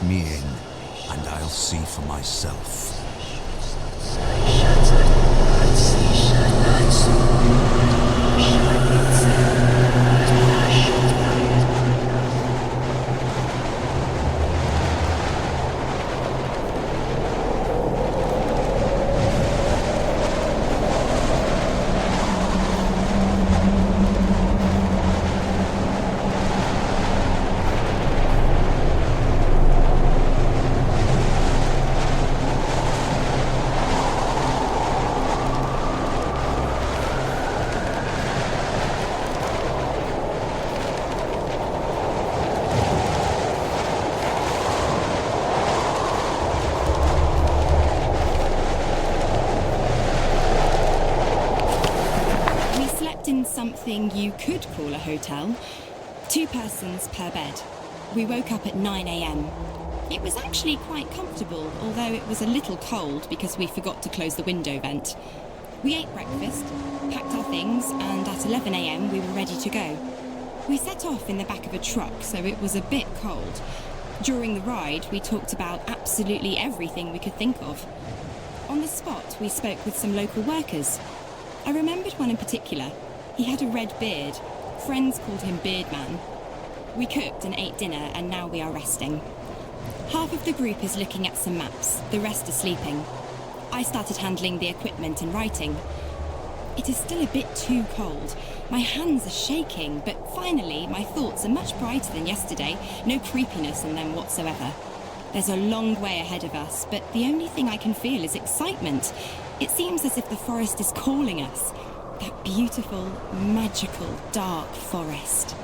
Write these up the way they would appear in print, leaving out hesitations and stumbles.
me in, and I'll see for myself. Something you could call a hotel. 2 persons per bed. We woke up at 9 a.m. It was actually quite comfortable, although it was a little cold because we forgot to close the window vent. We ate breakfast, packed our things, and at 11 a.m. we were ready to go. We set off in the back of a truck, so it was a bit cold. During the ride, we talked about absolutely everything we could think of. On the spot, we spoke with some local workers. I remembered one in particular. He had a red beard. Friends called him Beardman. We cooked and ate dinner, and now we are resting. Half of the group is looking at some maps, the rest are sleeping. I started handling the equipment and writing. It is still a bit too cold. My hands are shaking, but finally my thoughts are much brighter than yesterday. No creepiness in them whatsoever. There's a long way ahead of us, but the only thing I can feel is excitement. It seems as if the forest is calling us. That beautiful, magical, dark forest.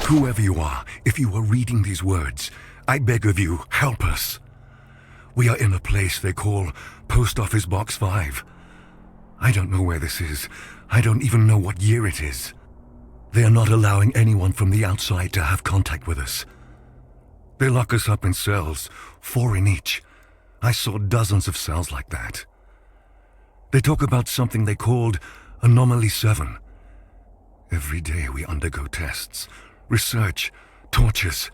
Whoever you are, if you are reading these words, I beg of you, help us. We are in a place they call Post Office Box 5. I don't know where this is. I don't even know what year it is. They are not allowing anyone from the outside to have contact with us. They lock us up in cells, 4 in each. I saw dozens of cells like that. They talk about something they called Anomaly 7. Every day we undergo tests, research, tortures.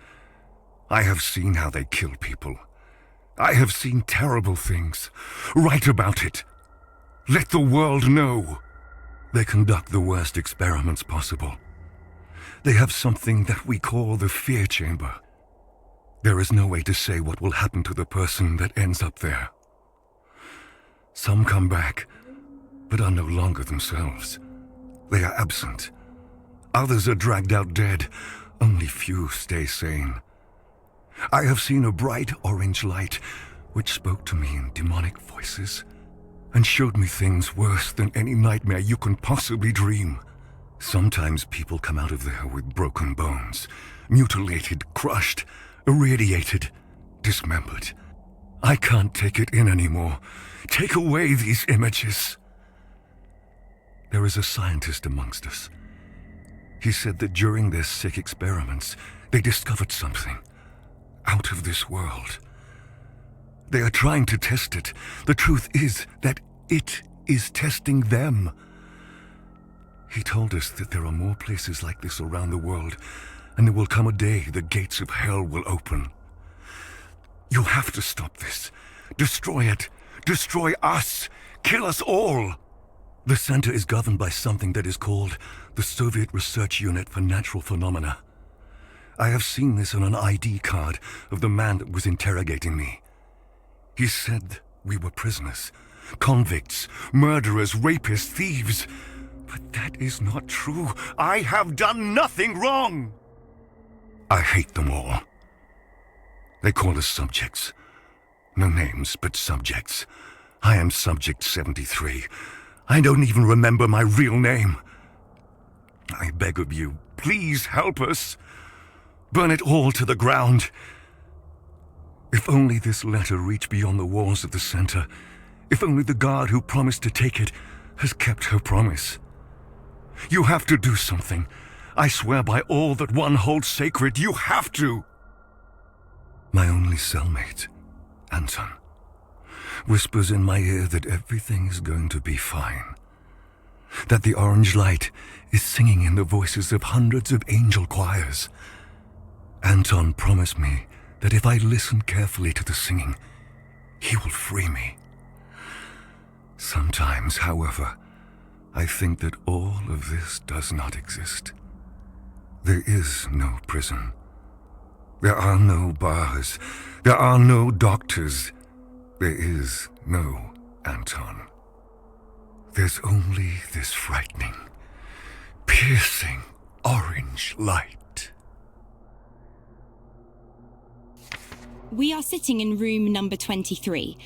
I have seen how they kill people. I have seen terrible things. Write about it. Let the world know. They conduct the worst experiments possible. They have something that we call the fear chamber. There is no way to say what will happen to the person that ends up there. Some come back, but are no longer themselves. They are absent. Others are dragged out dead. Only few stay sane. I have seen a bright orange light which spoke to me in demonic voices and showed me things worse than any nightmare you can possibly dream. Sometimes people come out of there with broken bones, mutilated, crushed, irradiated, dismembered. I can't take it in anymore. Take away these images. There is a scientist amongst us. He said that during their sick experiments, they discovered something out of this world. They are trying to test it. The truth is that it is testing them. He told us that there are more places like this around the world, and there will come a day the gates of hell will open. You have to stop this. Destroy it. Destroy us. Kill us all. The center is governed by something that is called the Soviet Research Unit for Natural Phenomena. I have seen this on an ID card of the man that was interrogating me. He said we were prisoners, convicts, murderers, rapists, thieves. But that is not true. I have done nothing wrong. I hate them all. They call us subjects. No names, but subjects. I am Subject 73. I don't even remember my real name. I beg of you, please help us. Burn it all to the ground. If only this letter reached beyond the walls of the center. If only the guard who promised to take it has kept her promise. You have to do something. I swear by all that one holds sacred, you have to. My only cellmate, Anton, whispers in my ear that everything is going to be fine. That the orange light is singing in the voices of hundreds of angel choirs. Anton promised me that if I listen carefully to the singing, he will free me. Sometimes, however, I think that all of this does not exist. There is no prison. There are no bars. There are no doctors. There is no Anton. There's only this frightening, piercing orange light. We are sitting in room number 23.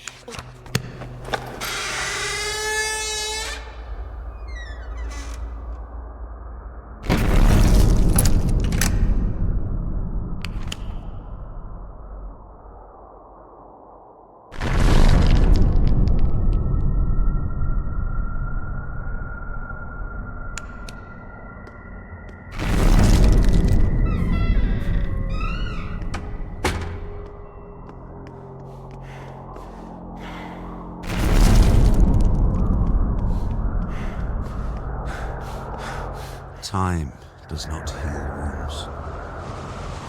Time does not heal wounds.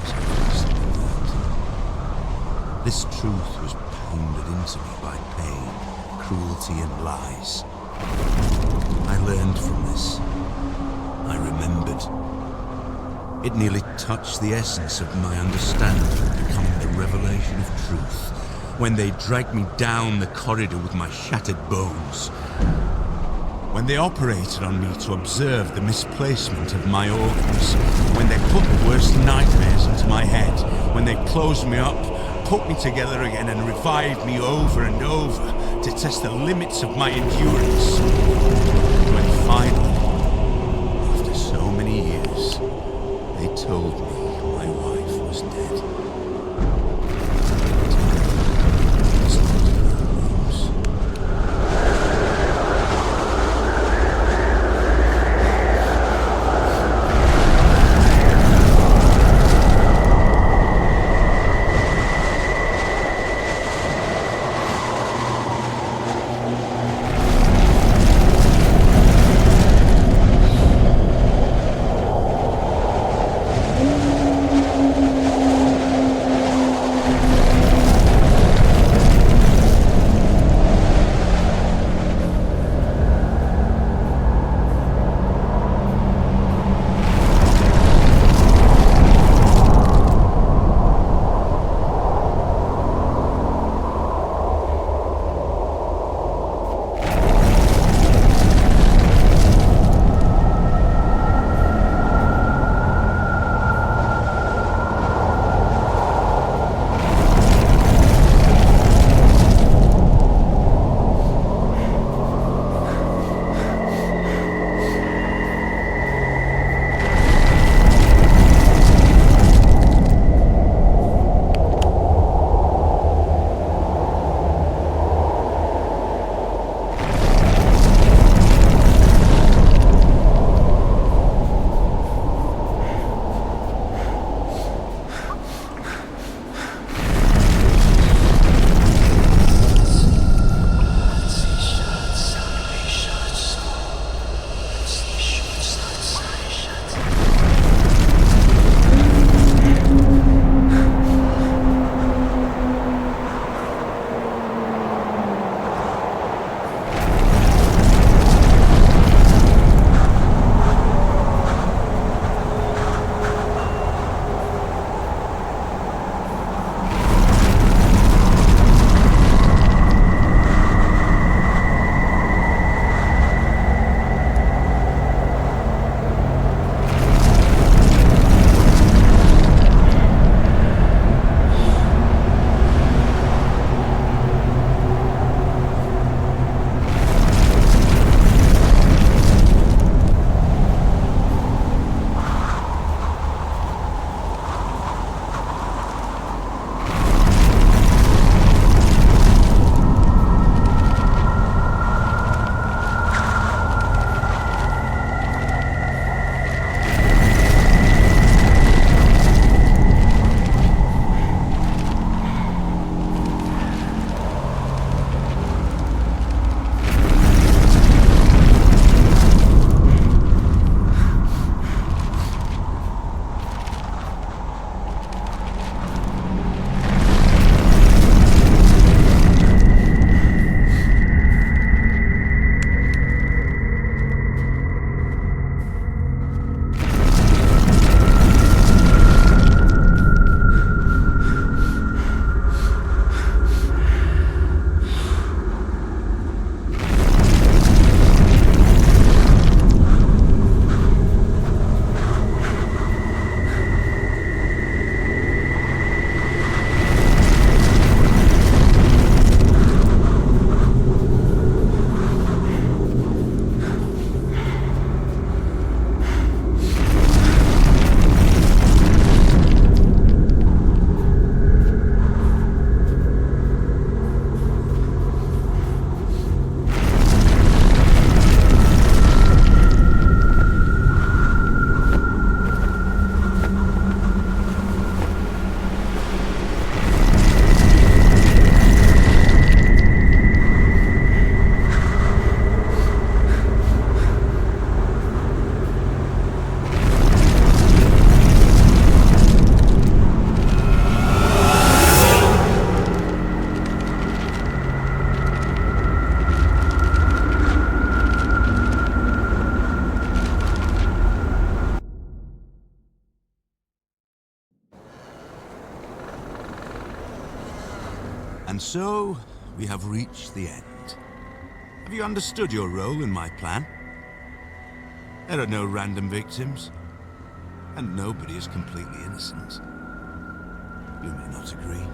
As I've recently learned. This truth was pounded into me by pain, cruelty, and lies. I learned from this. I remembered. It nearly touched the essence of my understanding, becoming the revelation of truth, when they dragged me down the corridor with my shattered bones. When they operated on me to observe the misplacement of my organs, when they put the worst nightmares into my head, when they closed me up, put me together again and revived me over and over to test the limits of my endurance. When finally, after so many years, they told me And so, we have reached the end. Have you understood your role in my plan? There are no random victims, and nobody is completely innocent. You may not agree,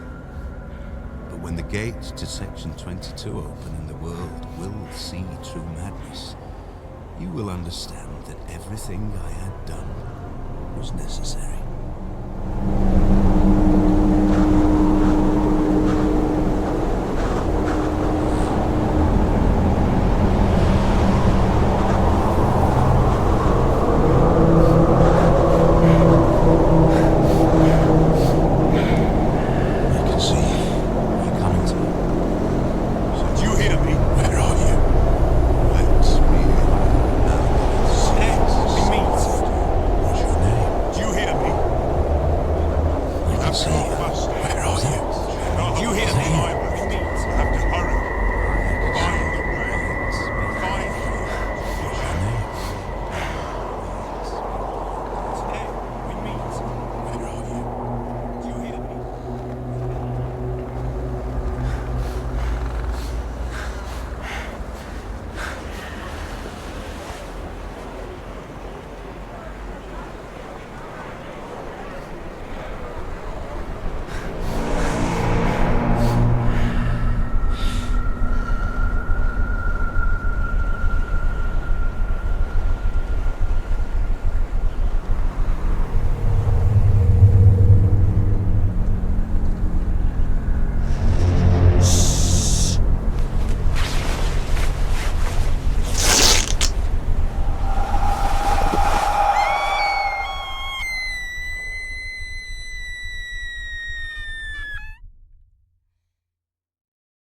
but when the gates to Section 22 open and the world will see true madness, you will understand that everything I had done was necessary.